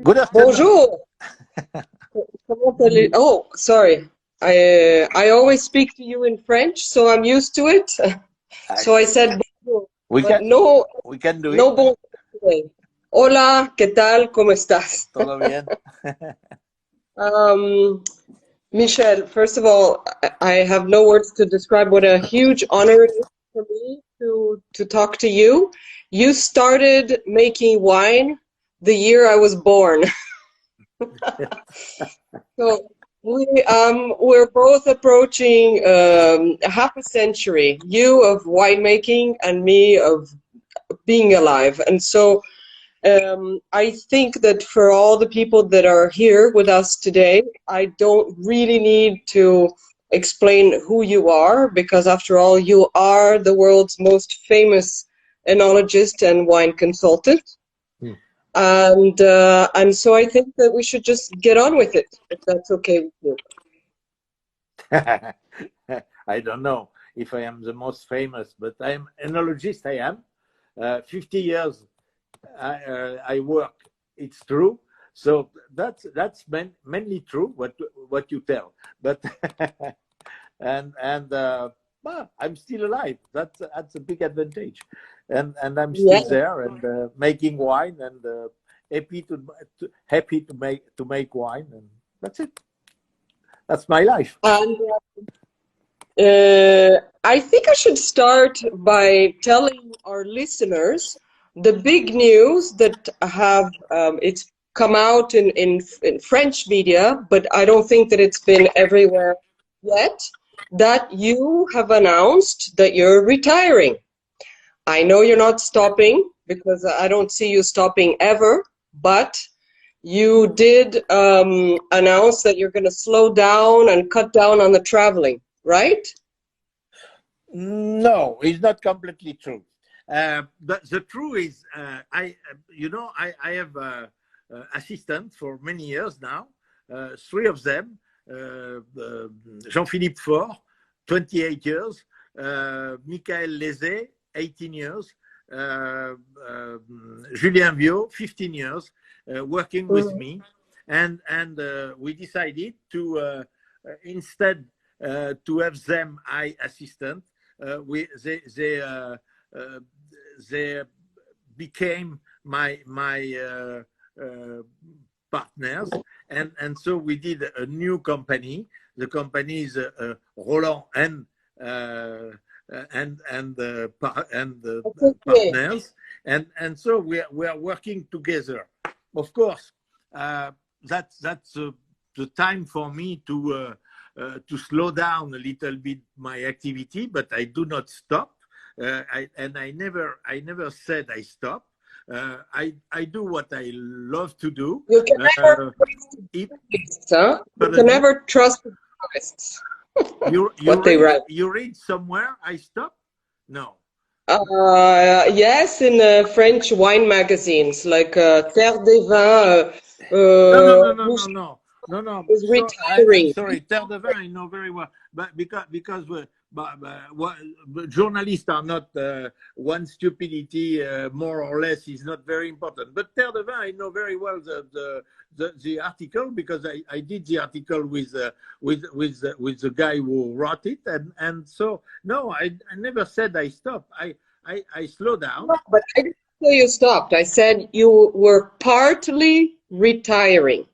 Good afternoon. Bonjour. Oh, sorry. I always speak to you in French, so I'm used to it. So I said bonjour. We But can do no it. bonjour today. Hola, ¿qué tal? ¿Cómo estás? Todo bien. Michel, first of all, I have no words to describe what a huge honor it is for me to talk to you. You started making wine the year I was born. So we're both approaching half a century, you of winemaking and me of being alive. And so I think that for all the people that are here with us today, I don't really need to explain who you are, because after all, you are the world's most famous enologist and wine consultant. And so I think that we should just get on with it, if that's okay with you. I don't know if I am the most famous, but I'm enologist. I am 50 years. I work. It's true. So that's mainly true. What you tell, but well, I'm still alive. That's a big advantage, and I'm still there and making wine and happy to make wine, and that's it. That's my life. And I think I should start by telling our listeners the big news that have it's come out in French media, but I don't think that it's been everywhere yet, that you have announced that you're retiring. I know you're not stopping, because I don't see you stopping ever, but you did announce that you're going to slow down and cut down on the traveling, right? No, it's not completely true. But the truth is, I have assistants for many years now. 3 of them: Jean-Philippe Faure, 28 years; Michael Lézé, 18 years; Julien Viau, 15 years, working with me, and we decided to instead to have them assistant. They became my partners, and so we did a new company. The company is Rolland and partners, and so we are working together. Of course, that's the time for me to slow down a little bit my activity, but I do not stop. I never said I stop. I do what I love to do. You can never trust the tourists. What they write. You read somewhere I stop? No. Yes, in French wine magazines like Terre des Vins. No. Is retiring. I'm sorry, Terre des Vins I know very well, but because journalists are not one stupidity more or less is not very important. But Terre des Vins I know very well the article, because I did the article with the guy who wrote it, and so no, I never said I stopped. I slow down. No, but I didn't say you stopped. I said you were partly retiring.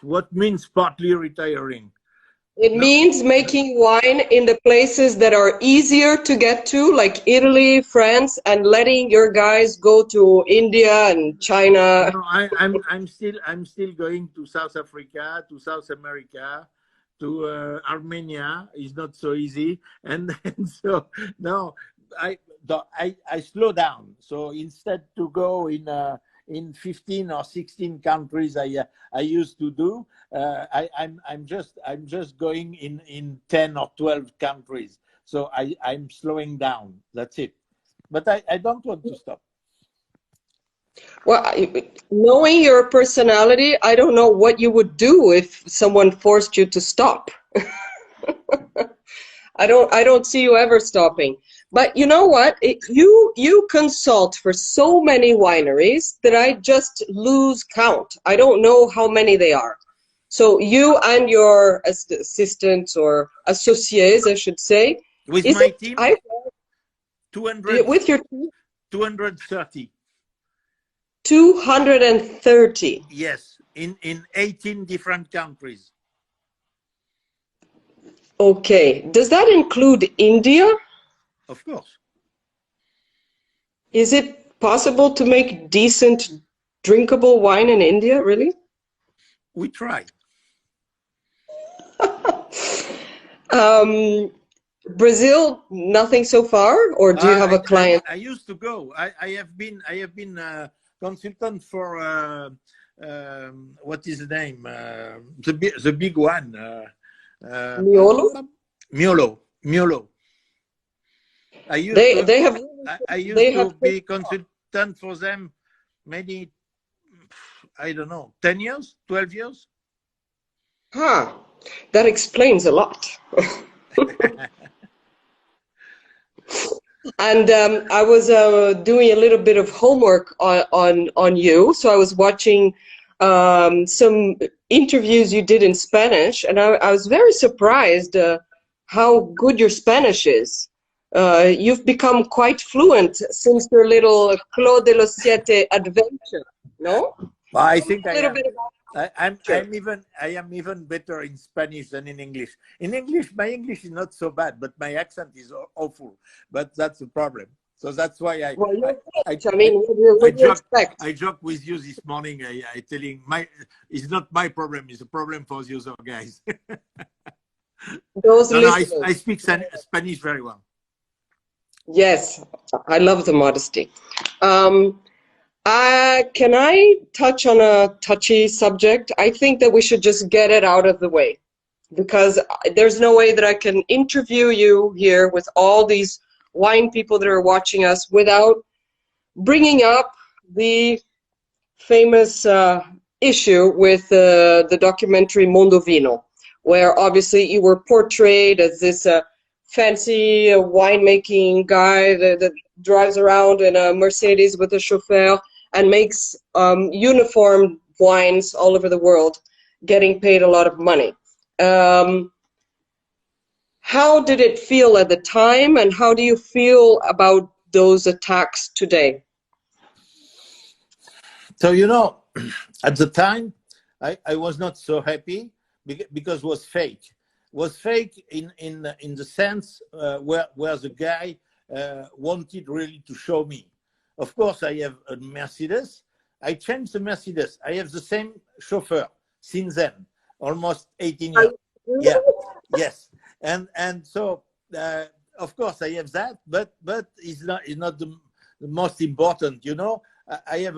What means partly retiring? It means making wine in the places that are easier to get to, like Italy, France, and letting your guys go to India and China. No, I'm still going to South Africa, to South America, to Armenia. It's not so easy, and so no, I slow down. So instead to go in 15 or 16 countries I used to do, I'm just going in 10 or 12 countries. So I'm slowing down. That's it. But I don't want to stop. Well, knowing your personality, I don't know what you would do if someone forced you to stop. I don't see you ever stopping. But you know what? You consult for so many wineries that I just lose count. I don't know how many they are. So you and your assistants or associates, I should say, With is my it? team, I 200, with your team, 230. 230. Yes, in 18 different countries. Okay. Does that include India? Of course. Is it possible to make decent drinkable wine in India, really? We try. Brazil, nothing so far, or do you have a client? I used to go. I have been a consultant for what is the name? The big one. Miolo? Miolo. I used to They have I used they to have be consultant for them many, I don't know, 10 years, 12 years. huh. That explains a lot. And I was doing a little bit of homework on you, so I was watching some interviews you did in Spanish, and I was very surprised how good your Spanish is. You've become quite fluent since your little Clos de Los Siete adventure, no? Well, I Tell me think a I little am. bit about I am even better in Spanish than in English. In English, my English is not so bad, but my accent is awful. But that's the problem. So that's why well, you're I, French. I mean, what do you expect? I joked with you this morning. I telling it's not my problem. It's a problem for the other guys. Those No, no, listeners. I speak Spanish very well. Yes, I love the modesty. Can I touch on a touchy subject? I think that we should just get it out of the way because there's no way that I can interview you here with all these wine people that are watching us without bringing up the famous issue with the documentary Mondo Vino, where obviously you were portrayed as this fancy winemaking guy that drives around in a Mercedes with a chauffeur and makes uniform wines all over the world, getting paid a lot of money. How did it feel at the time, and how do you feel about those attacks today? So at the time, I was not so happy because it was fake. Was fake in the sense where the guy wanted really to show me. Of course, I have a Mercedes. I changed the Mercedes. I have the same chauffeur since then, almost 18 years. Yeah, yes, and so of course I have that, but it's not the most important. I have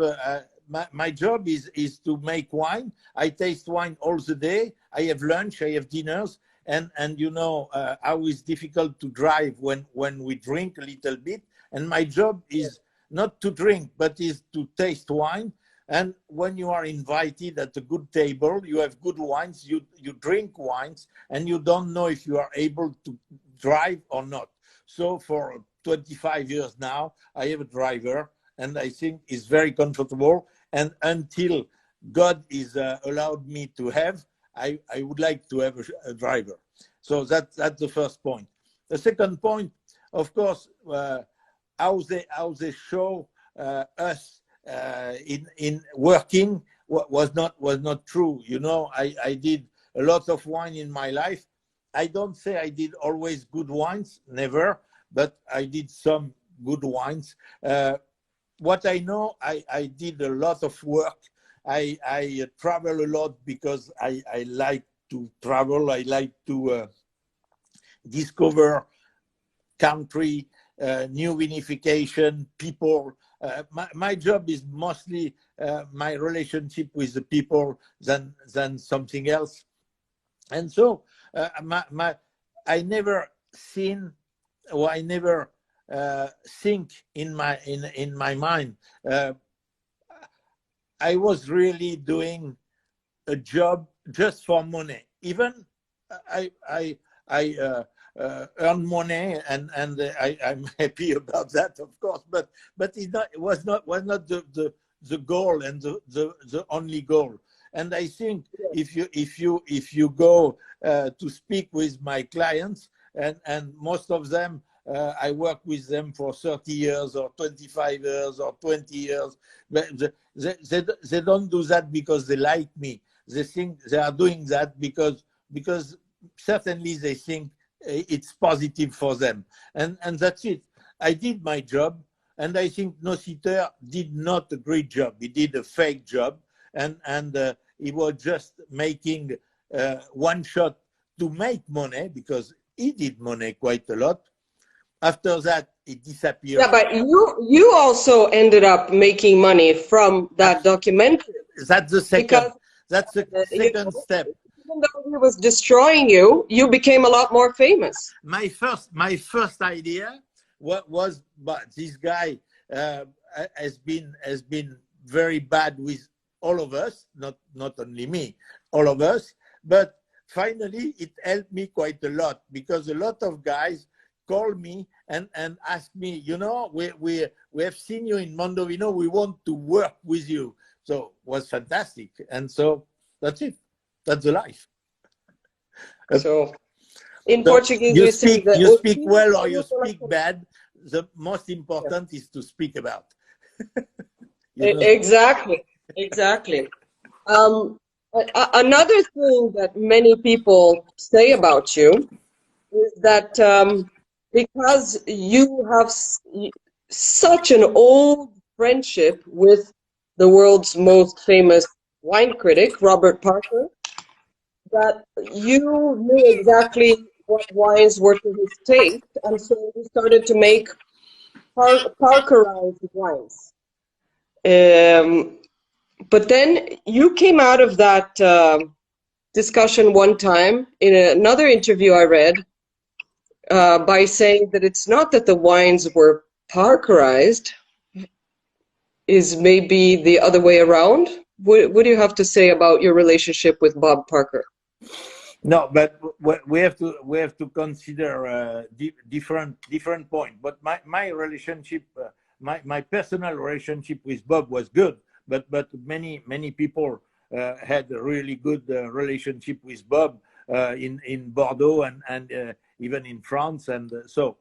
my job is to make wine. I taste wine all the day. I have lunch. I have dinners. And how it's difficult to drive when we drink a little bit. And my job is not to drink, but is to taste wine. And when you are invited at a good table, you have good wines, you drink wines, and you don't know if you are able to drive or not. So for 25 years now, I have a driver, and I think it's very comfortable. And until God is allowed me to have, I would like to have a driver. So that's the first point. The second point, of course, how they show us in working was not true. I did a lot of wine in my life. I don't say I did always good wines, never, but I did some good wines. What I know, I did a lot of work. I travel a lot because I like to travel. I like to discover country, new vinification, people. My job is mostly my relationship with the people than something else. And so I never seen, or I never think in my mind. I was really doing a job just for money. Even earn money, and I'm happy about that, of course. But it was not the goal and the only goal. And I think if you go to speak with my clients, and most of them, I work with them for 30 years or 25 years or 20 years. But they don't do that because they like me. They think they are doing that because certainly they think it's positive for them. And that's it. I did my job, and I think Nociter did not a great job. He did a fake job, and he was just making one shot to make money, because he did money quite a lot. After that, it disappeared. Yeah, but you also ended up making money from that documentary. That's the second. That's the second step. Even though he was destroying you, you became a lot more famous. My first idea was, but this guy has been very bad with all of us, not only me, all of us. But finally, it helped me quite a lot, because a lot of guys call me and ask me, we have seen you in Mundo, we want to work with you. So it was fantastic. And so that's it. That's the life. So in Portuguese, you speak well or you speak bad. The most important is to speak about. Exactly. Another thing that many people say about you is that because you have such an old friendship with the world's most famous wine critic, Robert Parker, that you knew exactly what wines were to his taste, and so you started to make Parkerized wines. But then you came out of that discussion one time in another interview I read by saying that it's not that the wines were Parkerized, is maybe the other way around. What do you have to say about your relationship with Bob Parker? No, but we have to consider different point. But my relationship, my personal relationship with Bob was good. But many people had a really good relationship with Bob in Bordeaux and even in France, and so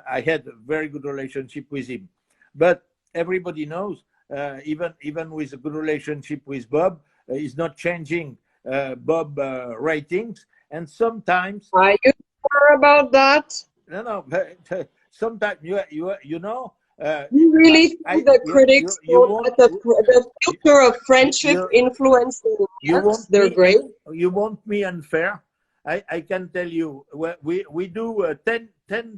I had a very good relationship with him. But everybody knows, even with a good relationship with Bob, is not changing Bob ratings. And sometimes, are you sure about that? No. Sometimes you know. You really think the critics that the future of friendship influencing us? They're great. You want me unfair? I can tell you, we do 10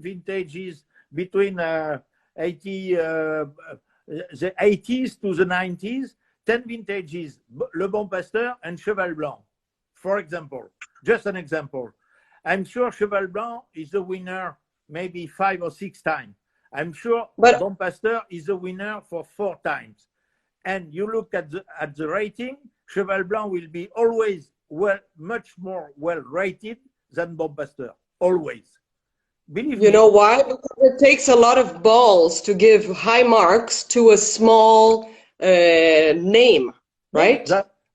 vintages between the 80s to the 90s, 10 vintages, Le Bon Pasteur and Cheval Blanc, for example. Just an example. I'm sure Cheval Blanc is the winner maybe 5 or 6 times. I'm sure Bon Pasteur is the winner for 4 times. And you look at the rating, Cheval Blanc will be always much more well rated than Bon Pasteur. Always. Believe me. You know why? Because it takes a lot of balls to give high marks to a small name, right?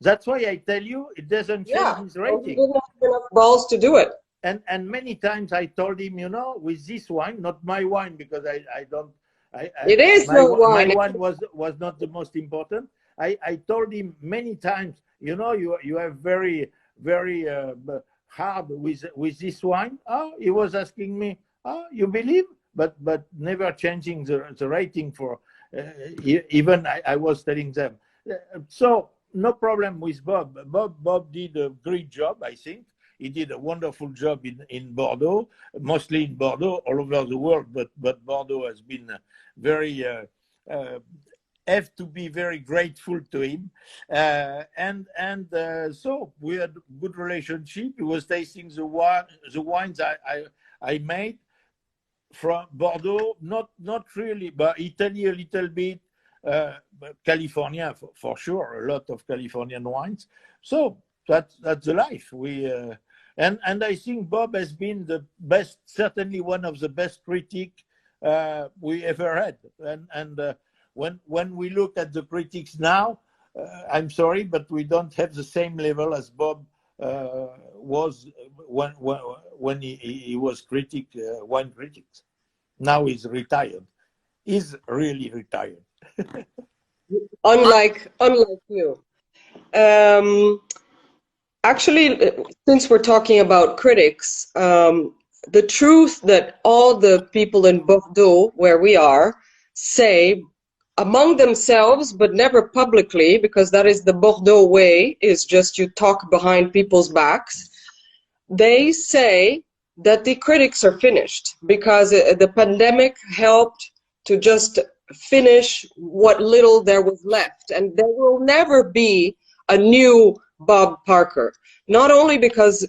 That's why I tell you it doesn't change his rating. He didn't have enough balls to do it. And many times I told him, with this wine, not my wine, because I don't. It is your wine. My wine was not the most important. I told him many times, you have very hard with this wine. Oh, he was asking me, oh, you believe? But never changing the rating for. Even I was telling them. So no problem with Bob. Bob did a great job, I think. He did a wonderful job in Bordeaux, mostly in Bordeaux, all over the world, but Bordeaux has been very, have to be very grateful to him. So we had a good relationship. He was tasting the wines I made from Bordeaux, not really, but Italy a little bit, California for sure, a lot of Californian wines. So that's the life. And I think Bob has been the best, certainly one of the best critics we ever had. And when we look at the critics now, I'm sorry, but we don't have the same level as Bob was when he was wine critics. Now he's retired. He's really retired. Unlike you. Actually, since we're talking about critics, the truth that all the people in Bordeaux, where we are, say among themselves, but never publicly, because that is the Bordeaux way, is just you talk behind people's backs. They say that the critics are finished because the pandemic helped to just finish what little there was left. And there will never be a new Bob Parker. Not only because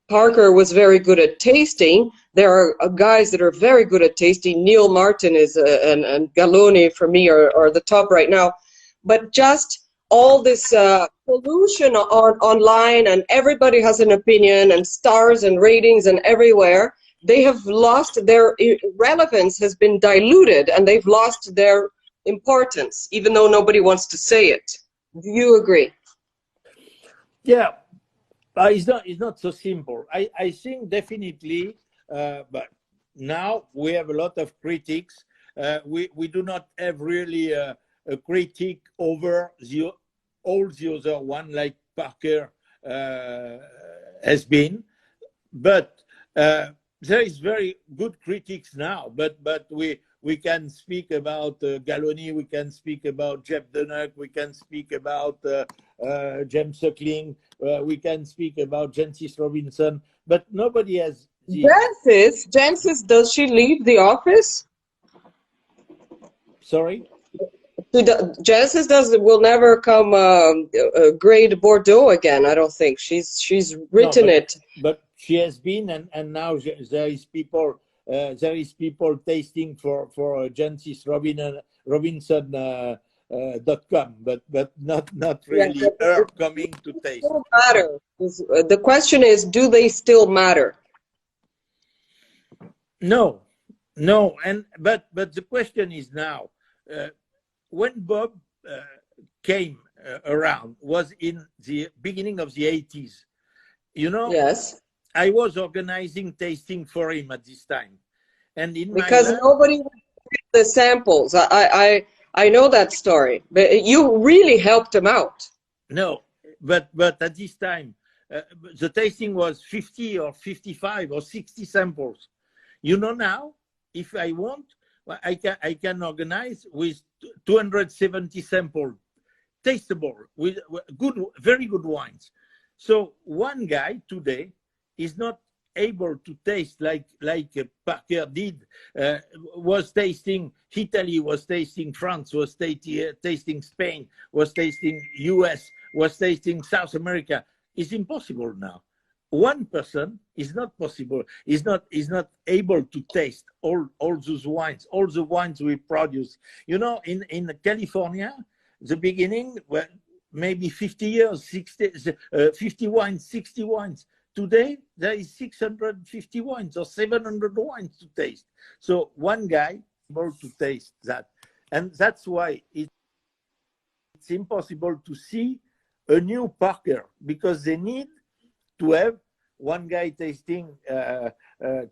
Parker was very good at tasting. There are guys that are very good at tasting. Neil Martin is and Galloni for me are the top right now. But just all this pollution online, and everybody has an opinion, and stars and ratings and everywhere, they have lost their relevance, has been diluted, and they've lost their importance, even though nobody wants to say it. Do you agree? Yeah. It's not so simple. I think definitely, but now we have a lot of critics. We do not have really a critic over all the other one like Parker has been. But there is very good critics now. But we can speak about Galloni, we can speak about Jeff Dunnock, we can speak about James Suckling, we can speak about Jancis Robinson, but nobody has. Jancis, does she leave the office? Sorry? Jancis will never come grade Bordeaux again, I don't think. She's written it. But she has been, and now there is people tasting for Jancis Robinson. .com, but not really her coming to taste. Still matter. The question is, do they still matter? No, but the question is now, when Bob came around, was in the beginning of the 80s. You know, yes, I was organizing tasting for him at this time, and because nobody would get the samples. I know that story, but you really helped him out. No, but at this time, the tasting was 50 or 55 or 60 samples. You know, now, if I want, I can organize with 270 samples, tastable, with good, very good wines. So one guy today is not able to taste like Parker did, was tasting Italy, was tasting France, was tasting Spain, was tasting US, was tasting South America. It's impossible now. One person is not possible, is not able to taste all those wines, all the wines we produce. You know, in California, the beginning, well, maybe 50 years, 50 wines, 60 wines. Today, there is 650 wines or 700 wines to taste. So one guy is able to taste that. And that's why it's impossible to see a new Parker, because they need to have one guy tasting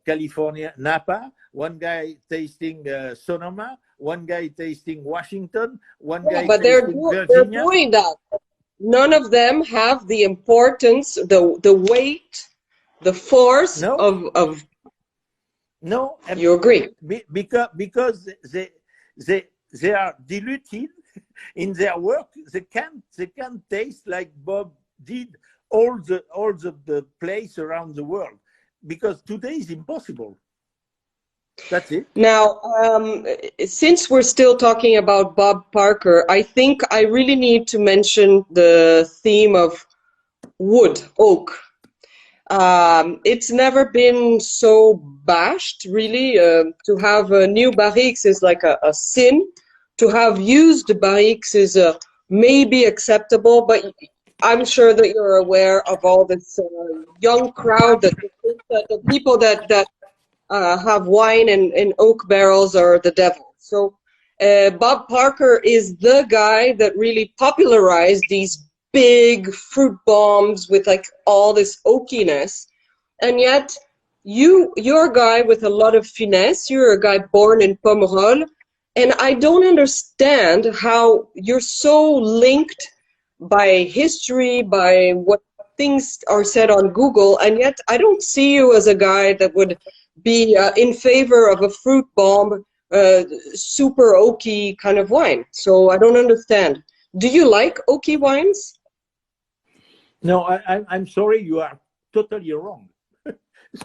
California, Napa, one guy tasting Sonoma, one guy tasting Washington, one guy tasting Virginia. They're doing that. None of them have the importance, the weight, the force of. No, you agree? Because they are diluted in their work. They can't taste like Bob did all the place around the world, because today is impossible. That's it. Now, since we're still talking about Bob Parker, I think I really need to mention the theme of wood, oak. It's never been so bashed, really. To have new barriques is like a sin. To have used barriques is maybe acceptable, but I'm sure that you're aware of all this young crowd that think that the people that have wine in oak barrels are the devil. So Bob Parker is the guy that really popularized these big fruit bombs with like all this oakiness, and yet you're a guy with a lot of finesse. You're a guy born in Pomerol, and I don't understand how you're so linked by history, by what things are said on Google, and yet I don't see you as a guy that would be in favor of a fruit bomb, super oaky kind of wine. So I don't understand. Do you like oaky wines? No, I'm sorry, you are totally wrong.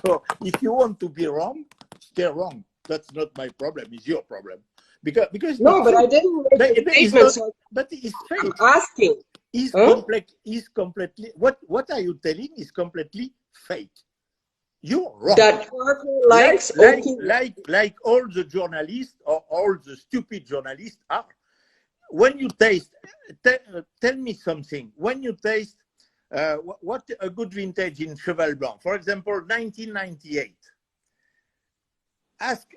So if you want to be wrong, stay wrong. That's not my problem. It's your problem. Because no, but true. I didn't make a statement. So but it's fake. I'm asking. Is completely what are you telling is completely fake. You're wrong. That Parker likes like all the journalists or all the stupid journalists are. When you taste, tell me something. When you taste, what a good vintage in Cheval Blanc, for example, 1998. Ask.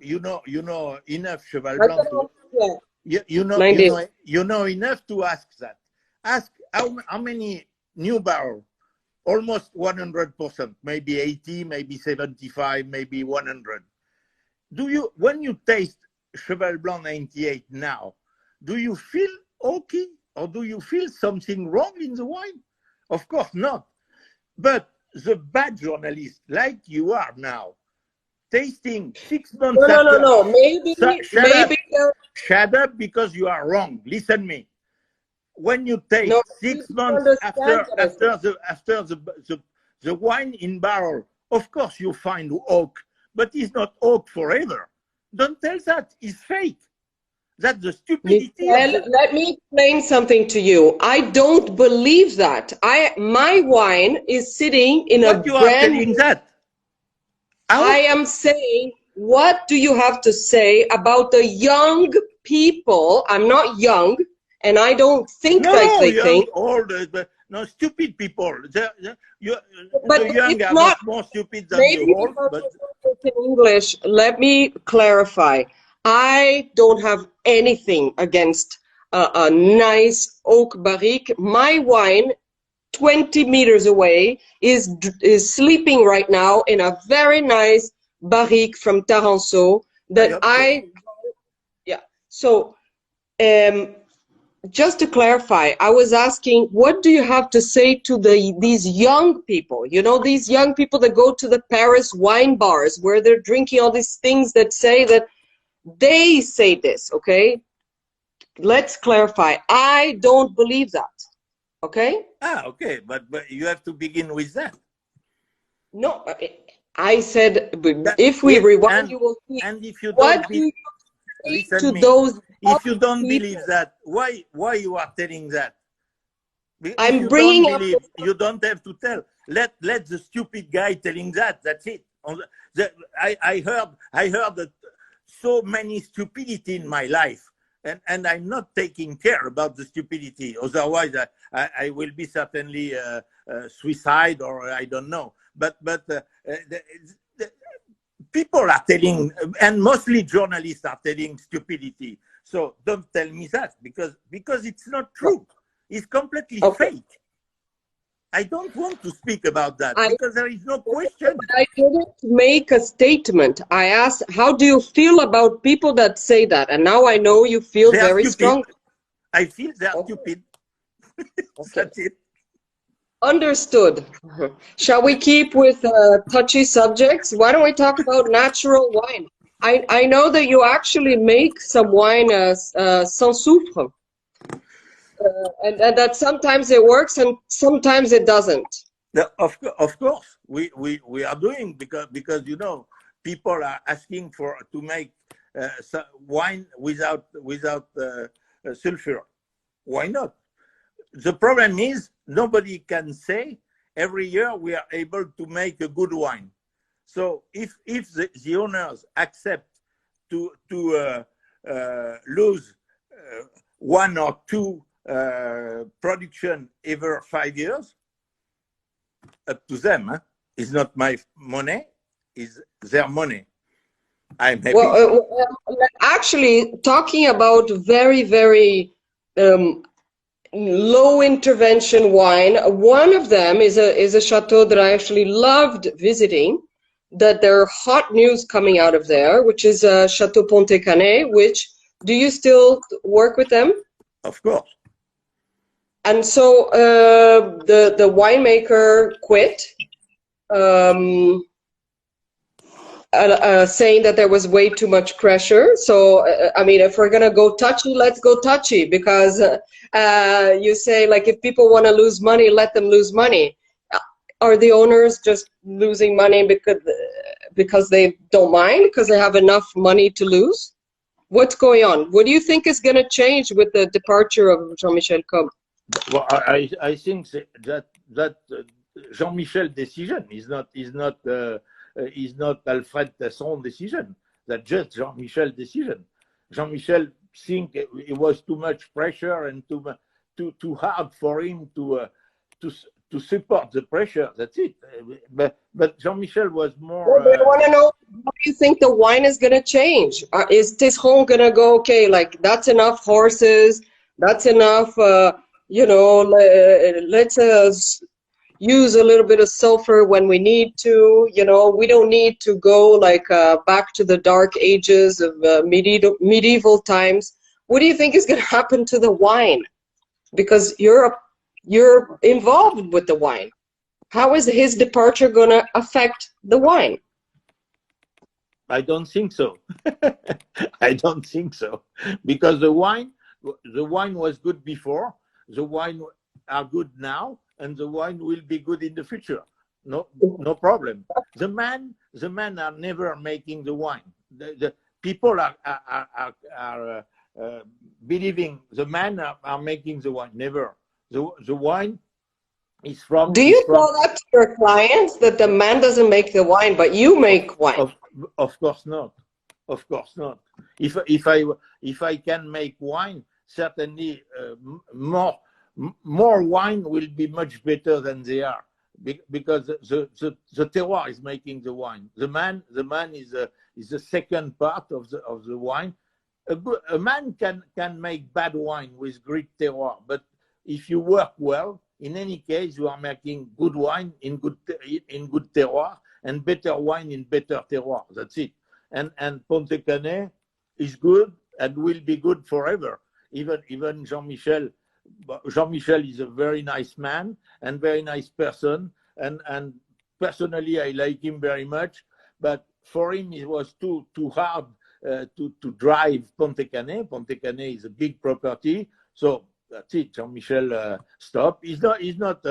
You know enough Cheval Blanc. You know enough to ask that. Ask how many new barrels. Almost 100%, maybe 80, maybe 75, maybe 100. When you taste Cheval Blanc 98 now, do you feel okay or do you feel something wrong in the wine? Of course not. But the bad journalist, like you are now, tasting 6 months after. No. Maybe. Shut up because you are wrong. Listen me. When you taste 6 months after the wine in barrel, of course you find oak, but it's not oak forever. Don't tell that, it's fake. That's the stupidity. Michel, let me explain something to you. I don't believe that. My wine is sitting in a brand. You are telling that? I am saying, what do you have to say about the young people? I'm not young. And I don't think like they think. Old, no, stupid people. The young are not more stupid than the old. But in English, let me clarify. I don't have anything against a nice oak barrique. My wine, 20 meters away, is sleeping right now in a very nice barrique from Taranceau that So, just to clarify, I was asking, what do you have to say to these young people? You know, these young people that go to the Paris wine bars where they're drinking all these things that say that they say this, okay? Let's clarify. I don't believe that, okay? Okay, but you have to begin with that. No, I said, if we rewind, you will see. And if you what do you say to those? If you don't believe that, why you are telling that? I'm bringing up. You don't have to tell. Let the stupid guy telling that. That's it. I heard that so many stupidity in my life, and I'm not taking care about the stupidity. Otherwise, I will be certainly suicide or I don't know. But people are telling, and mostly journalists are telling stupidity. So don't tell me that because it's not true. It's completely fake. I don't want to speak about that because there is no question. I didn't make a statement. I asked, how do you feel about people that say that? And now I know you feel very strong. I feel they are stupid. That's it. Understood. Shall we keep with touchy subjects? Why don't we talk about natural wine? I know that you actually make some wine sans soufre. And that sometimes it works and sometimes it doesn't. Of course, we are doing because you know people are asking to make wine without sulfur. Why not? The problem is nobody can say every year we are able to make a good wine. So if the owners accept to lose 1 or 2 production ever 5 years, up to them. Huh? It's not my money, it's their money. I'm happy. Well, actually, talking about very, very low intervention wine, one of them is a chateau that I actually loved visiting, that there are hot news coming out of there, which is Chateau Ponte Canet, which, do you still work with them? Of course. And so the winemaker quit, saying that there was way too much pressure. So, I mean, if we're going to go touchy, let's go touchy, because you say, like, if people want to lose money, let them lose money. Are the owners just losing money because they don't mind, because they have enough money to lose? What's going on? What do you think is going to change with the departure of Jean-Michel Cobb? Well, I think that Jean-Michel decision is not Alfred Tesson decision. That's just Jean-Michel decision. Jean-Michel think it was too much pressure and too hard for him to support the pressure. That's it. But Jean-Michel was more. Well, I want to know, how do you think the wine is going to change? Is Tesson going to go, okay, like, that's enough horses, that's enough, you know, let's use a little bit of sulfur when we need to, you know, we don't need to go like back to the dark ages of medieval times. What do you think is going to happen to the wine? Because you're involved with the wine. How is his departure going to affect the wine? I don't think so. I don't think so, because the wine was good before. The wine are good now, and the wine will be good in the future. No problem. The man are never making the wine. The people are believing the man are making the wine. Never. The wine is from. Do you tell that to your clients, that the man doesn't make the wine, but you make wine? Of course not. Of course not. If I can make wine, certainly more wine will be much better than they are, because the terroir is making the wine. The man is the second part of the wine. A man can make bad wine with great terroir, but if you work well, in any case, you are making good wine in good terroir, and better wine in better terroir. That's it. And Ponte Canet is good and will be good forever. Even Jean-Michel is a very nice man and very nice person, and personally I like him very much. But for him it was too hard to drive Ponte Canet. Ponte Canet is a big property, so that's it. Jean-Michel stopped. He's not.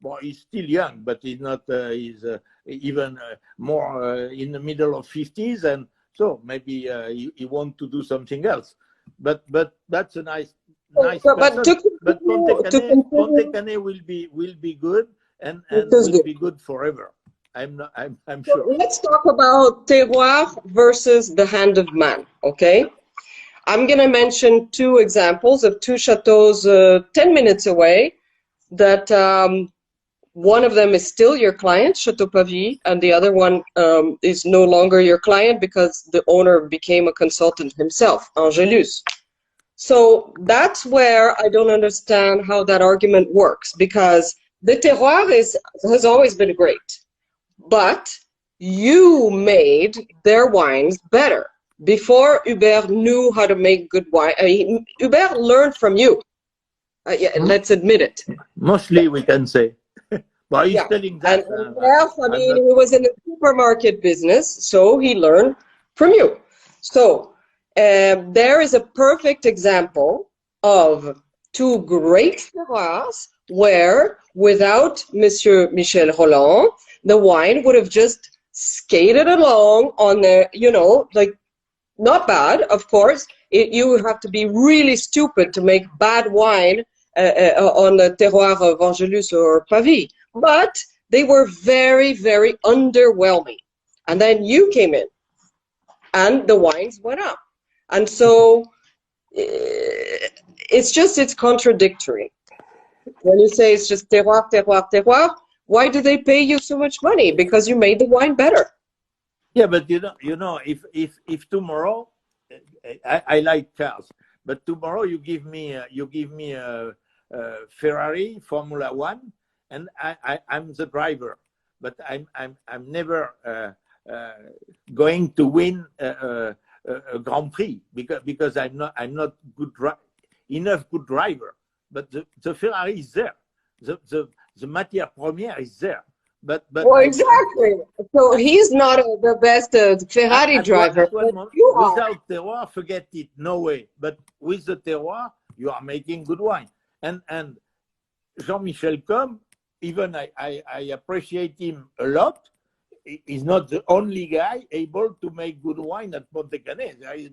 Well, he's still young, but he's not. He's even more in the middle of 50s, and so maybe he wants to do something else. But that's a nice. But Ponte Canet will be good and will be good forever. I'm sure. So let's talk about terroir versus the hand of man. Okay. I'm going to mention two examples of two chateaus 10 minutes away that one of them is still your client, Chateau Pavie, and the other one is no longer your client because the owner became a consultant himself, Angelus. So that's where I don't understand how that argument works, because the terroir has always been great, but you made their wines better. Before Hubert knew how to make good wine, Hubert learned from you. Yeah, let's admit it. Mostly, we can say. But he's telling that. And Hubert, I mean, he was in the supermarket business, so he learned from you. So there is a perfect example of two great terroirs where, without Monsieur Michel Rolland, the wine would have just skated along on the, you know, like, not bad, of course. You would have to be really stupid to make bad wine on the terroir of Angelus or Pavie. But they were very, very underwhelming. And then you came in, and the wines went up. And so it's contradictory. When you say it's just terroir, terroir, terroir, why do they pay you so much money? Because you made the wine better. Yeah, but if tomorrow, I like cars, but tomorrow you give me a Ferrari Formula One, and I'm the driver, but I'm never going to win a Grand Prix because I'm not enough good driver. But the Ferrari is there, the matière première is there. But well, exactly. So he's not the best Ferrari driver. You are. Without terroir, forget it. No way. But with the terroir, you are making good wine. And Jean-Michel Combe, even I appreciate him a lot. He's not the only guy able to make good wine at Ponte Canet. There is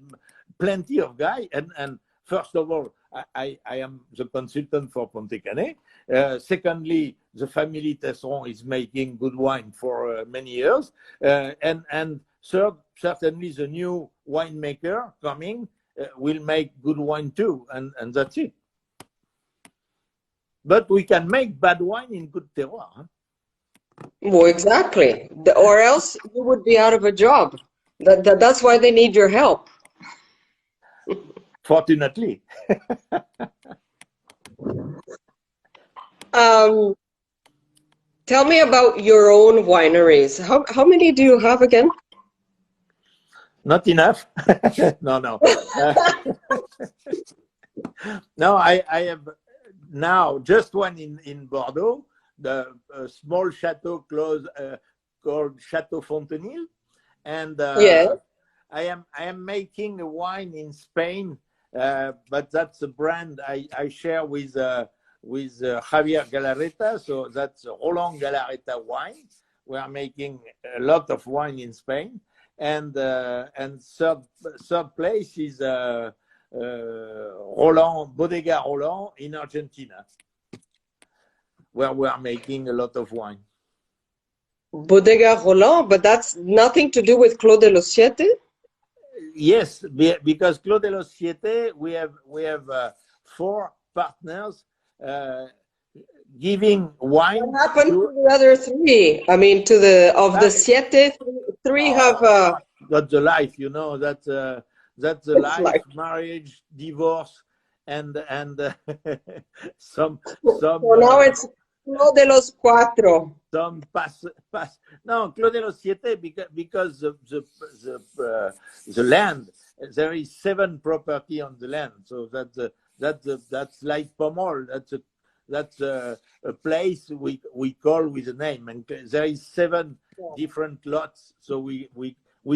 plenty of guys. And first of all, I am the consultant for Ponte Canet. Secondly, the family Tesseron is making good wine for many years. And third, certainly the new winemaker coming will make good wine too. And that's it. But we can make bad wine in good terroir. Huh? Well, exactly. Or else you would be out of a job. That's why they need your help. Fortunately. Tell me about your own wineries. How many do you have again? Not enough. No. No, I have now just one in Bordeaux, the small chateau close called Chateau Fontenil, and yeah. I am making a wine in Spain, but that's a brand I share with Javier Galarreta, so that's Rolland Galarreta wine. We are making a lot of wine in Spain, and third place is Rolland Bodega Rolland in Argentina, where we are making a lot of wine. Bodega Rolland, but that's nothing to do with Clos de Los Siete? Yes, because Clos de Los Siete, we have 4 partners giving wine. What happened to the other 3? I mean, the Siete, 3 have. That's the life, that's the life, marriage, divorce, and some. So now it's Clos de los Cuatro. Some pass. No, Clos de los Siete because the land, there is 7 property on the land, so that's like Pomol. That's a place we call with a name, and there is 7 different lots, so we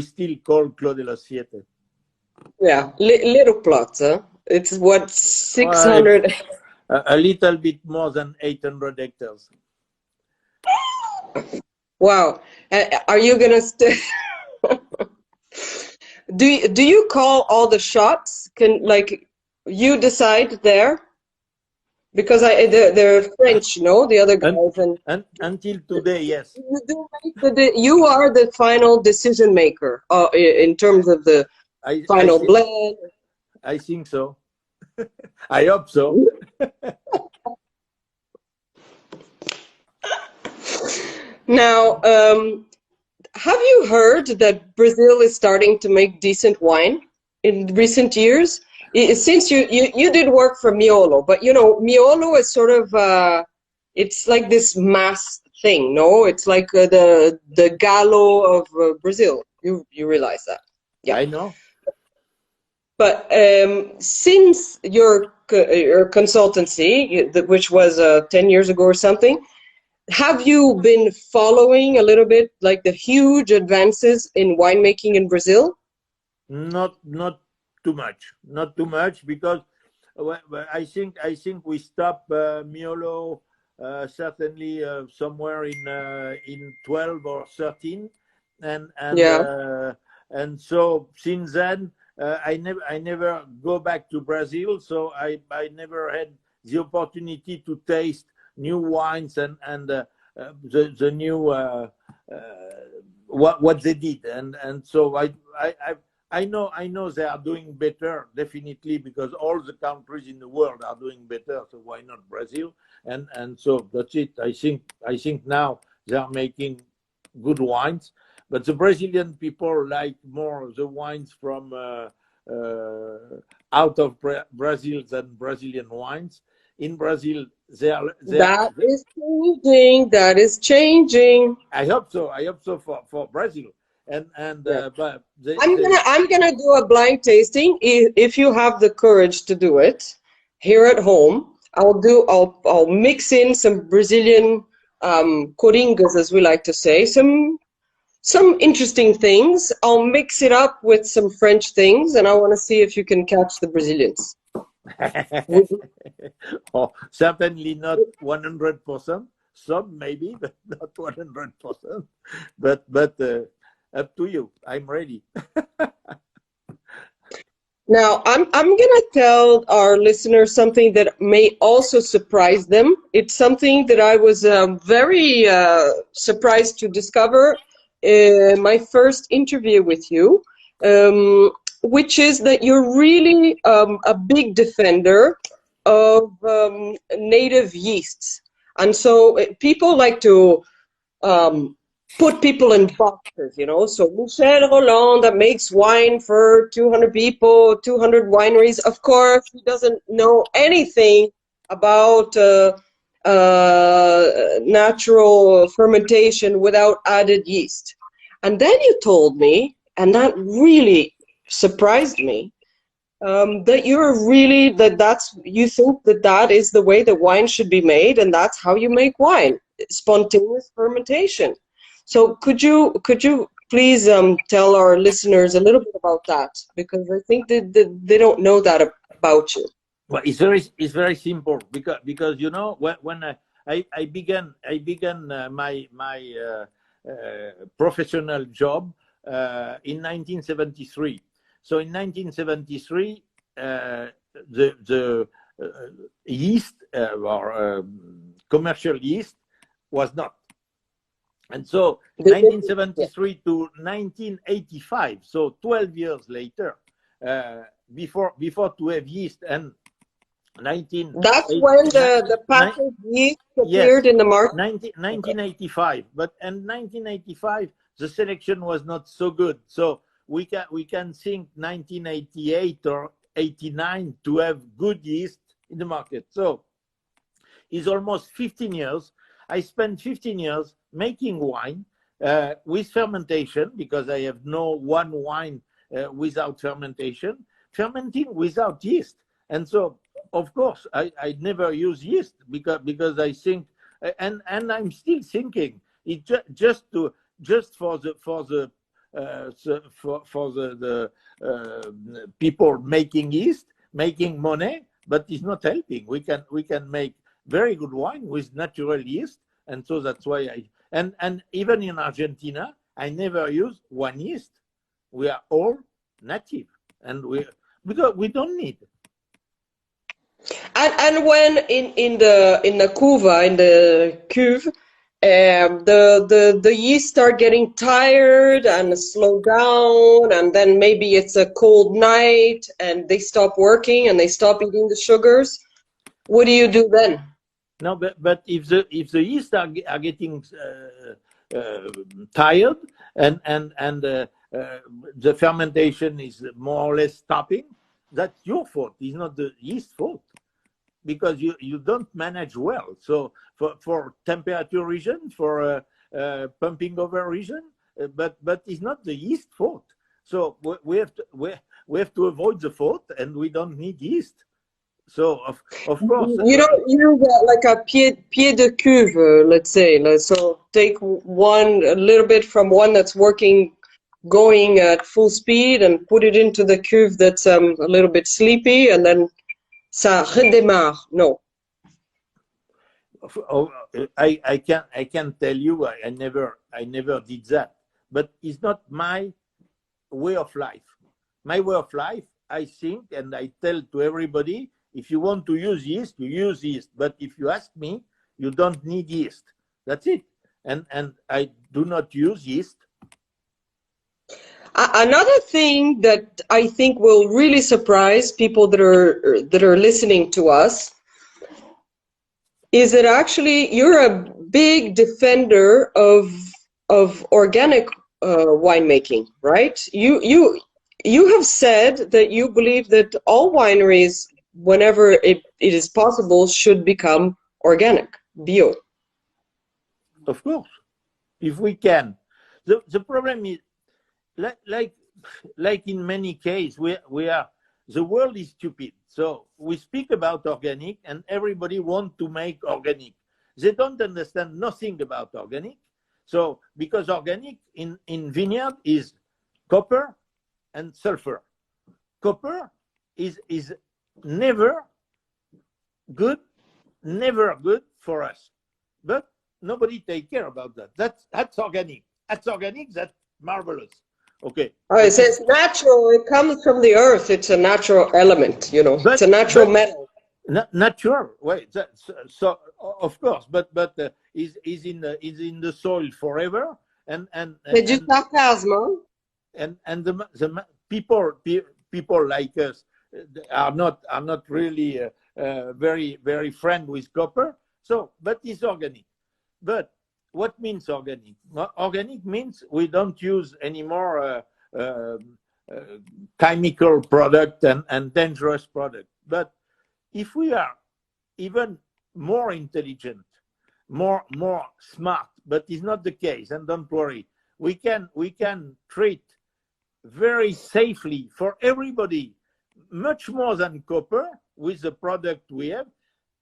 still call Clos de los Siete. Yeah, little plots, huh? It's what, 600? A little bit more than 800 hectares. Wow. Are you gonna do you call all the shots? You decide there? Because they're French, no? The other guys and until today, yes. You are the final decision maker in terms of the final blend. I think so. I hope so. Now, have you heard that Brazil is starting to make decent wine in recent years? Since you did work for Miolo, but Miolo is sort of it's like this mass thing, no? It's like the Gallo of Brazil. You realize that? Yeah, I know. But since your consultancy, which was 10 years ago or something, have you been following a little bit like the huge advances in winemaking in Brazil? Not too much, because I think we stopped Miolo certainly somewhere in 12 or 13, and so since then I never go back to Brazil, so I never had the opportunity to taste new wines and the new what they did, and so I know they are doing better, definitely, because all the countries in the world are doing better. So why not Brazil? And so that's it. I think now they are making good wines, but the Brazilian people like more the wines from out of Brazil than Brazilian wines. In Brazil, That is changing. That is changing. I hope so. I hope so for Brazil. And Yeah. but I'm gonna do a blind tasting if you have the courage to do it here at home. I'll mix in some Brazilian coringas, as we like to say, some interesting things. I'll mix it up with some French things, and I want to see if you can catch the Brazilians. oh, certainly not 100%. Some maybe, but not 100%. But up to you. I'm ready. Now, I'm gonna tell our listeners something that may also surprise them. It's something that I was very surprised to discover in my first interview with you, which is that you're really a big defender of native yeasts. And so people like to put people in boxes, you know. So Michel Rolland that makes wine for 200 people, 200 wineries. Of course, he doesn't know anything about natural fermentation without added yeast. And then you told me, and that really surprised me, that you think that is the way that wine should be made, and that's how you make wine, spontaneous fermentation. So could you please tell our listeners a little bit about that, because I think that they don't know that about you. Well, it's very simple because you know when I began my professional job in 1973. So in 1973, the yeast or commercial yeast was not. And so 1973 to 1985, so 12 years later, before to have yeast, and that's when the packaged yeast appeared in the market. 1985, but in 1985 the selection was not so good. So we can think 1988 or 89 to have good yeast in the market. So it's almost 15 years. I spent 15 years making wine with fermentation, because I have no one wine without fermentation, fermenting without yeast. And so, of course, I never use yeast because I think, and I'm still thinking, it just for the people making yeast, making money, but it's not helping. We can make very good wine with natural yeast, and so that's why and even in Argentina, I never use one yeast. We are all native, and because we don't need. And when in the cuva, in the cuve, the yeast start getting tired and slow down, and then maybe it's a cold night and they stop working and they stop eating the sugars. What do you do then? No, but if the yeast are getting tired and the fermentation is more or less stopping, that's your fault. It's not the yeast fault, because you don't manage well. So for temperature region, for pumping over region, but it's not the yeast fault. So we have to avoid the fault, and we don't need yeast. So of course you don't use like a pied de cuve, let's say. So take a little bit from one that's going at full speed, and put it into the cuve that's a little bit sleepy, and then ça redémarre. No. I can tell you I never did that, but it's not my way of life. My way of life, I think, and I tell to everybody, if you want to use yeast, you use yeast. But if you ask me, you don't need yeast. That's it. And I do not use yeast. Another thing that I think will really surprise people that are listening to us is that actually you're a big defender of organic winemaking, right? You have said that you believe that all wineries, whenever it is possible, should become organic, bio. Of course, if we can. The problem is, like in many cases, we are, the world is stupid. So we speak about organic and everybody wants to make organic. They don't understand nothing about organic. So because organic in vineyard is copper and sulfur. Copper is never good for us. But nobody take care about that. That's organic. That's organic, that's marvelous. Okay. It says natural, it comes from the earth, it's a natural element, you know, it's a natural metal. Natural, wait. So of course, but is in the soil forever, and C'est du sarcasme. And the people like us are not really very friend with copper. So, but it's organic. But what means organic? Organic means we don't use anymore chemical product and dangerous product. But if we are even more intelligent, more smart, but it's not the case, and don't worry, we can treat very safely for everybody, much more than copper with the product we have,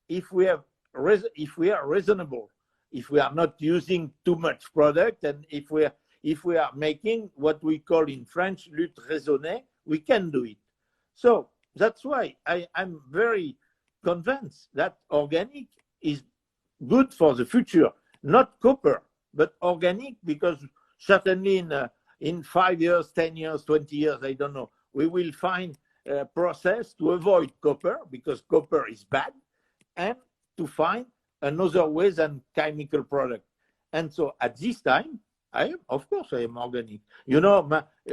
if we are reasonable, if we are not using too much product, and if we are making what we call in French lutte raisonnée, we can do it. So that's why I'm very convinced that organic is good for the future, not copper, but organic, because certainly in 5 years, 10 years, 20 years, I don't know, we will find a process to avoid copper, because copper is bad, and to find another way than chemical product. And so at this time, of course I am organic. You know,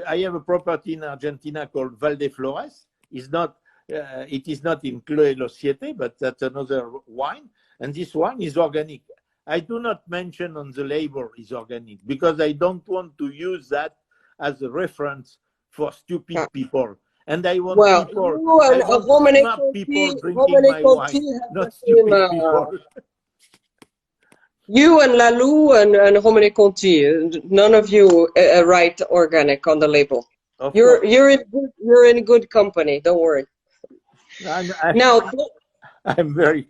I have a property in Argentina called Flores. It is not in Clos de Los Siete, but that's another wine. And this wine is organic. I do not mention on the label is organic, because I don't want to use that as a reference for stupid people. And I want smart people drinking my wine, not stupid people. You and Lalou and Romane Conti, none of you write organic on the label. You're in good company. Don't worry. I'm very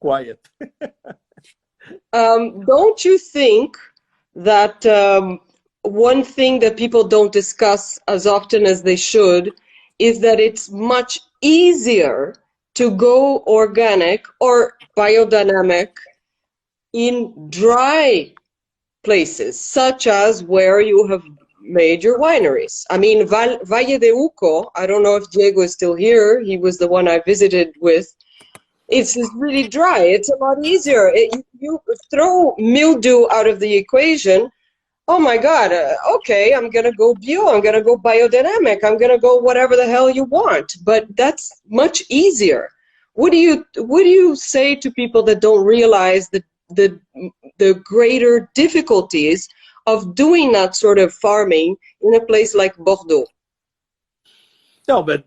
quiet. Don't you think that one thing that people don't discuss as often as they should is that it's much easier to go organic or biodynamic in dry places, such as where you have made your wineries? I mean, Valle de Uco, I don't know if Diego is still here, he was the one I visited with. It's really dry. It's a lot easier. You throw mildew out of the equation. Oh my God, okay, I'm going to go bio, I'm going to go biodynamic, I'm going to go whatever the hell you want. But that's much easier. What do you say to people that don't realize the greater difficulties of doing that sort of farming in a place like Bordeaux? No, but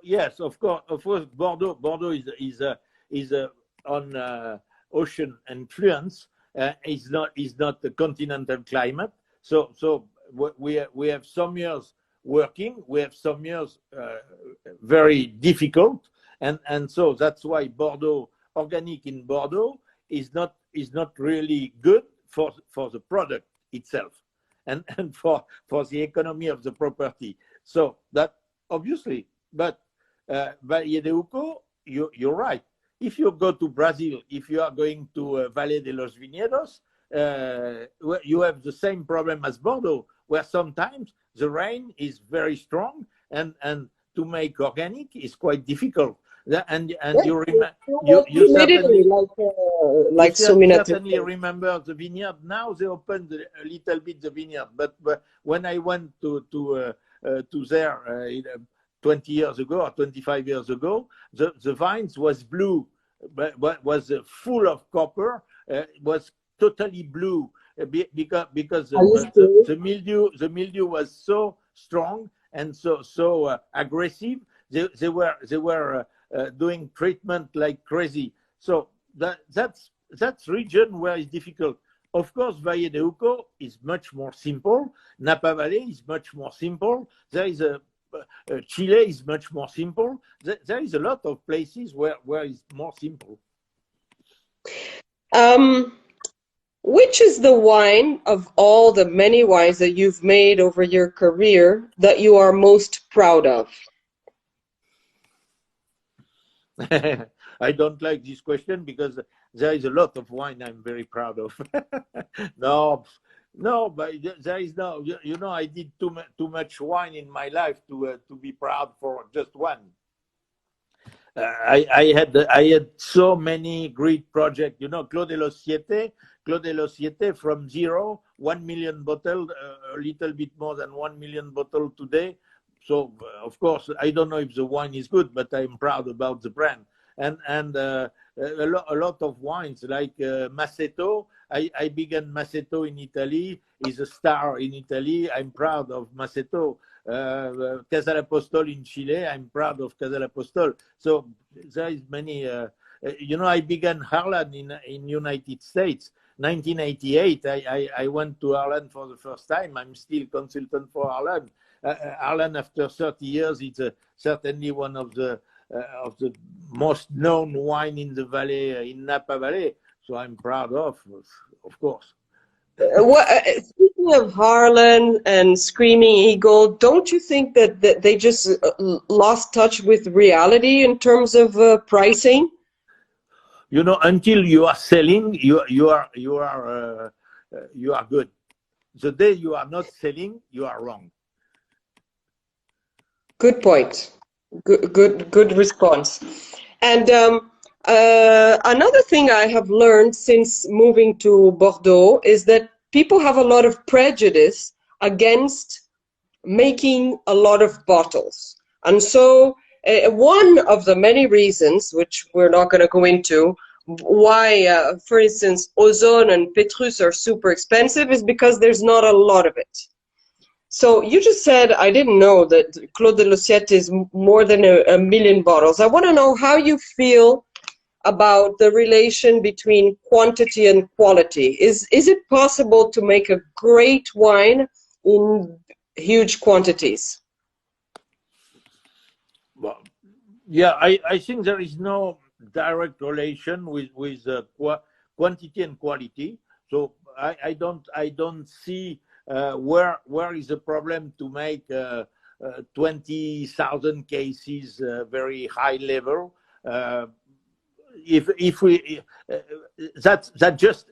yes, of course, Bordeaux is on ocean influence. Is not the continental climate. So we have some years working, we have some years very difficult, and so that's why organic in Bordeaux is not really good for the product itself, and for the economy of the property. So that obviously, but Valle de Uco, you're right. If you go to Brazil, if you are going to Valle de los Viñedos, you have the same problem as Bordeaux, where sometimes the rain is very strong, and to make organic is quite difficult. And you certainly remember the vineyard. Now they opened a little bit the vineyard, but when I went to to there 20 years ago or 25 years ago, the vines was blue, but was full of copper. Was totally blue because the mildew was so strong and so aggressive. They were doing treatment like crazy. So that's region where it's difficult. Of course, Valle de Uco is much more simple. Napa Valley is much more simple. There is Chile is much more simple. There is a lot of places where it's more simple. Which is the wine of all the many wines that you've made over your career that you are most proud of? I don't like this question because there is a lot of wine I'm very proud of. No, but there is no. You know, I did too much wine in my life to be proud for just one. I had so many great projects. You know, Clos de Los Siete from 0, 1 million bottle, a little bit more than 1 million bottle today. So of course, I don't know if the wine is good, but I'm proud about the brand. And a lot of wines like Maceto. I began Maceto in Italy. Is a star in Italy. I'm proud of Maceto. Casal-Apostol in Chile. I'm proud of Casal-Apostol. So there is many. You know, I began Harlan in United States. 1988. I went to Harlan for the first time. I'm still consultant for Harlan. Harlan, after 30 years, it's certainly one of the most known wine in the valley, in Napa Valley. So I'm proud of course. Speaking of Harlan and Screaming Eagle, don't you think that they just lost touch with reality in terms of pricing? You know, until you are selling, you are good. The day you are not selling, you are wrong. Good point. Good response. And another thing I have learned since moving to Bordeaux is that people have a lot of prejudice against making a lot of bottles. And so one of the many reasons, which we're not going to go into, why, for instance, Ozone and Petrus are super expensive is because there's not a lot of it. So you just said, I didn't know that Clos de Los Siete is more than a million bottles. I want to know how you feel about the relation between quantity and quality. Is it possible to make a great wine in huge quantities? Well, yeah, I think there is no direct relation with quantity and quality. So I don't see where is the problem to make 20,000 cases very high level. If we that's just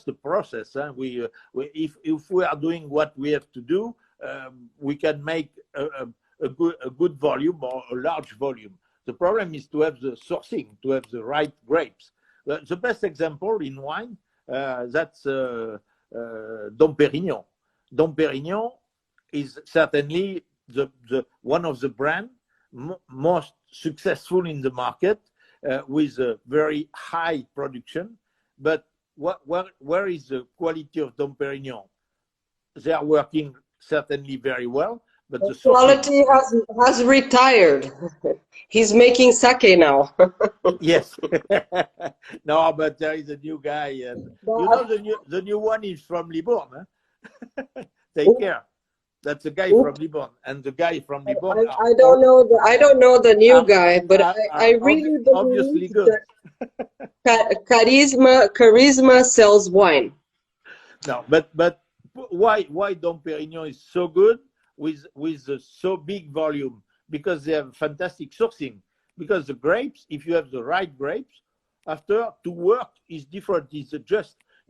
the process. If we are doing what we have to do, we can make a good volume or a large volume. The problem is to have the sourcing, to have the right grapes. The best example in wine, that's Dom Pérignon. Dom Pérignon is certainly the one of the brand most successful in the market, with a very high production. But where is the quality of Dom Pérignon? They are working certainly very well, but the quality has retired. He's making sake now. Yes. No, but there is a new guy, and you know the new one is from Libourne. Huh? Take care. That's a guy from Libourne, and the guy from Libourne. I don't know the new guy, but I really believe that charisma sells wine. No, but why Dom Pérignon is so good with so big volume? Because they have fantastic sourcing. Because the grapes, if you have the right grapes, after to work is different. It's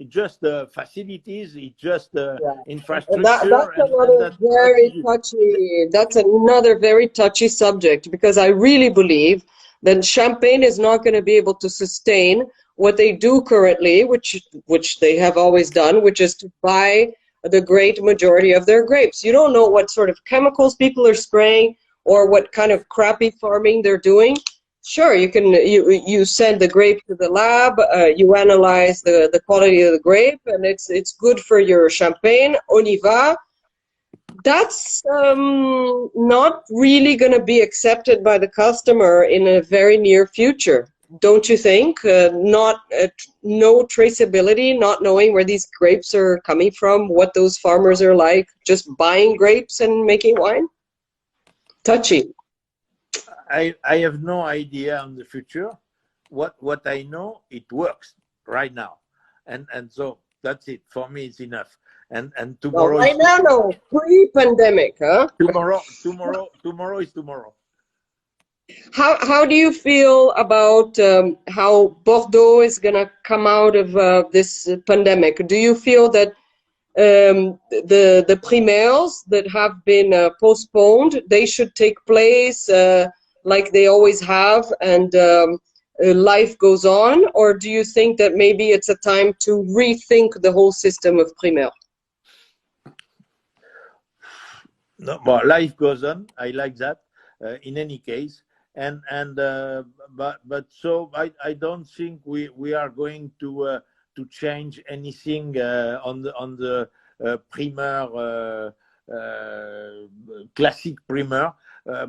just facilities. It's just infrastructure. That's another very touchy subject, because I really believe that Champagne is not going to be able to sustain what they do currently, which they have always done, which is to buy the great majority of their grapes. You don't know what sort of chemicals people are spraying or what kind of crappy farming they're doing. Sure, you send the grape to the lab, you analyze the quality of the grape, and it's good for your champagne. On y va. That's not really going to be accepted by the customer in a very near future, don't you think? No traceability, not knowing where these grapes are coming from, what those farmers are like, just buying grapes and making wine? Touchy. I have no idea on the future. What I know, it works right now, and so that's it for me. It's enough. And tomorrow. Well, right now, no, pre-pandemic, huh? Tomorrow is tomorrow. How do you feel about how Bordeaux is gonna come out of this pandemic? Do you feel that the primaires that have been postponed, they should take place like they always have, and life goes on, or do you think that maybe it's a time to rethink the whole system of primaire? No, but life goes on. I like that. In any case, but so I don't think we are going to change anything on the primaire, classic primaire.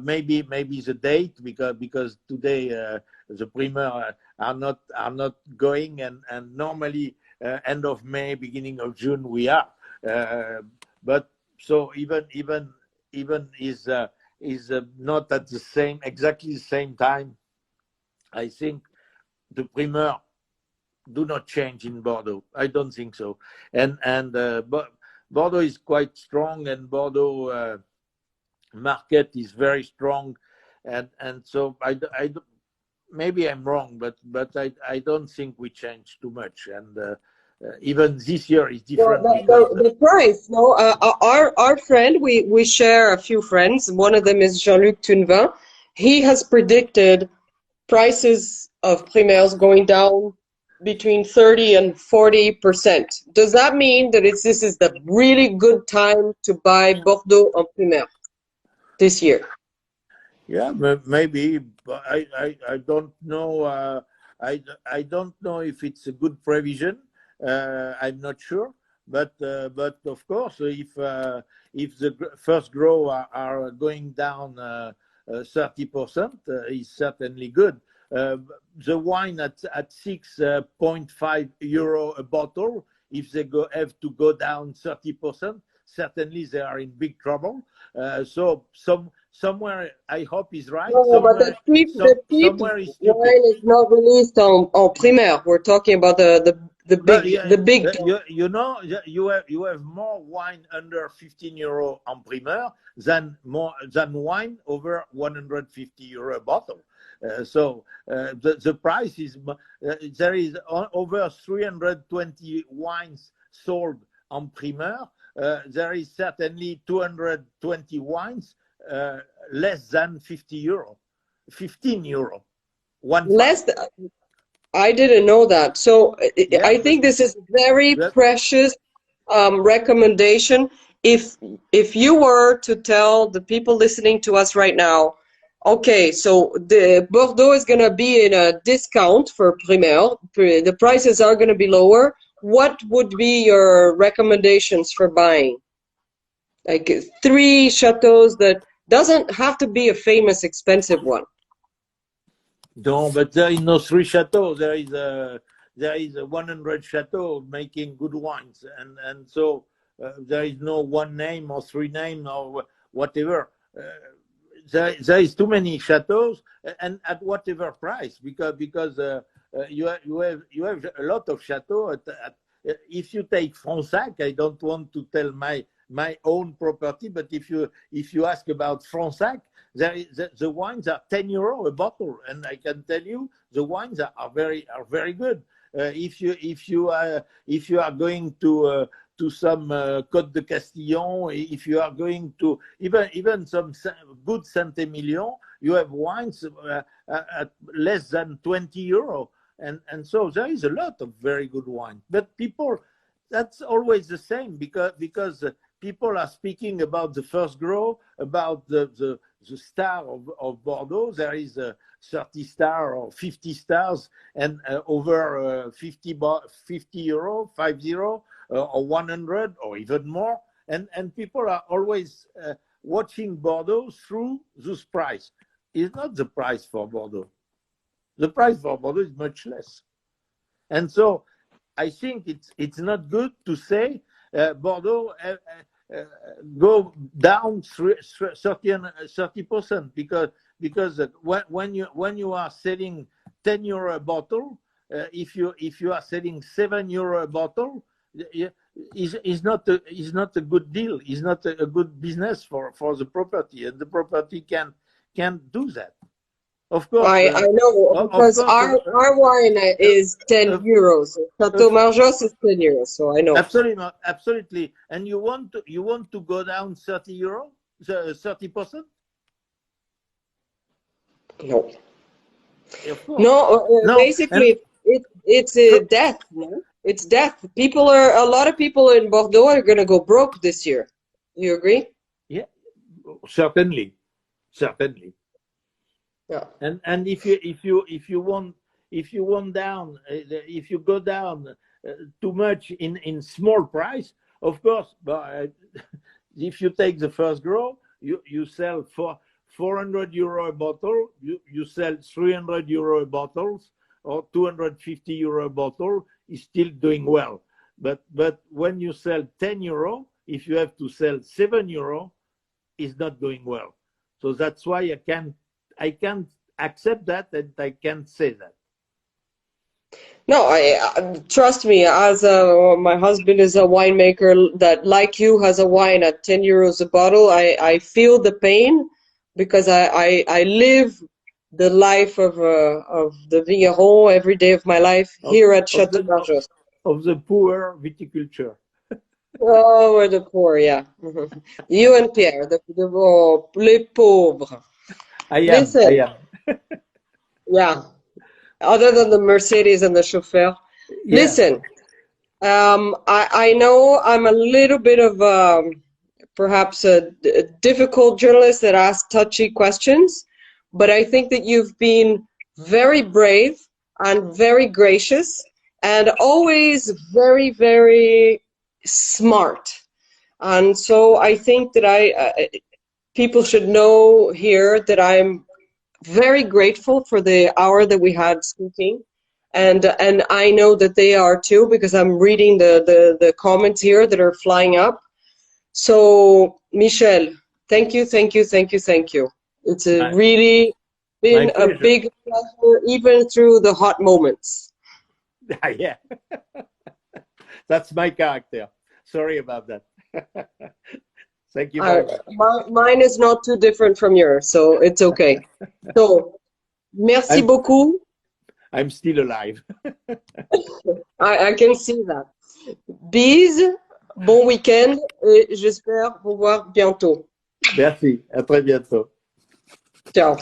Maybe the date, because today the primaire are not going, and normally end of May, beginning of June we are. But so even is not at exactly the same time. I think the primaire do not change in Bordeaux. I don't think so. But Bordeaux is quite strong, and Bordeaux market is very strong, and so maybe I'm wrong, but I don't think we change too much, and even this year is different. Well, the price, no. Our friend, we share a few friends. One of them is Jean-Luc Tunevin. He has predicted prices of primaires going down between 30 and 40%. Does that mean that this is the really good time to buy Bordeaux en primaire this year? Yeah, maybe, but I don't know. I don't know if it's a good prevision. I'm not sure, but of course, if the first grow are going down 30%, is certainly good. The wine at 6.5 euro a bottle, if they have to go down 30%, certainly they are in big trouble. So somewhere, I hope is right. No, but the cheap wine is not released on primaire. We're talking about the big. You know, you have more wine under 15 euro on primaire than wine over 150 euro a bottle. So the price is there is over 320 wines sold on primaire. There is certainly 220 wines less than 50 euro, 15 euro. I didn't know that. So yeah, I think this is very precious recommendation. If you were to tell the people listening to us right now, okay, so the Bordeaux is going to be in a discount for primaire, the prices are going to be lower, what would be your recommendations for buying? Like 3 chateaus that doesn't have to be a famous expensive one. No, but there is no 3 chateaux. There is a 100 chateaux making good wines, and so there is no one name or 3 names or whatever. There is too many chateaus, and at whatever price, because you have a lot of chateaux. If you take Fronsac, I don't want to tell my own property, but if you ask about Fronsac, the wines are 10 euro a bottle, and I can tell you the wines are very good. If you are going to some Côte de Castillon, if you are going to even some good Saint-Emilion, you have wines at less than 20 euro, and so there is a lot of very good wine. But people that's always the same, because people are speaking about the first grow, about the star of Bordeaux. There is a 30 star or 50 stars, and over 50 euro, 50, or 100 or even more. And people are always watching Bordeaux through this price. It's not the price for Bordeaux. The price for Bordeaux is much less. And so I think it's not good to say Bordeaux go down 30%, because when you are selling 10 euro a bottle, if you are selling 7 euro a bottle, is not a good deal. Is not a good business for the property, and the property can't do that. Of course, I know, because our wine is 10 euros. Chateau Margaux is 10 euros, so I know. Absolutely. And you want to go down 30 euro, 30%? No. No, basically, it's death. No? It's death. A lot of people in Bordeaux are going to go broke this year. You agree? Yeah, certainly. Yeah. And if you go down too much in small price, of course, but if you take the first grow, you sell for 400 euro a bottle, you sell 300 euro bottles, or 250 euro a bottle, is still doing well. But when you sell 10 euro, if you have to sell 7 euro, is not doing well. So that's why I can't accept that, and I can't say that. No, I trust me. As my husband is a winemaker that, like you, has a wine at 10 euros a bottle. I feel the pain, because I live the life of the vigneron every day of my life here at Château Margaux. Of the poor viticulture. Oh, we're the poor, yeah. You and Pierre, les pauvres. I am. Listen, yeah. Other than the Mercedes and the chauffeur. Yeah. Listen, I know I'm a little bit of perhaps a difficult journalist that asks touchy questions, but I think that you've been very brave and very gracious, and always very, very smart. And so I think that people should know here that I'm very grateful for the hour that we had speaking, and I know that they are too, because I'm reading the comments here that are flying up. So Michel, thank you. It's really been a big pleasure, even through the hot moments. Yeah. That's my character. Sorry about that. Thank you very much. Mine is not too different from yours, so it's okay. So, merci beaucoup. I'm still alive. I can see that. Bise, bon week-end, et j'espère vous voir bientôt. Merci, à très bientôt. Ciao.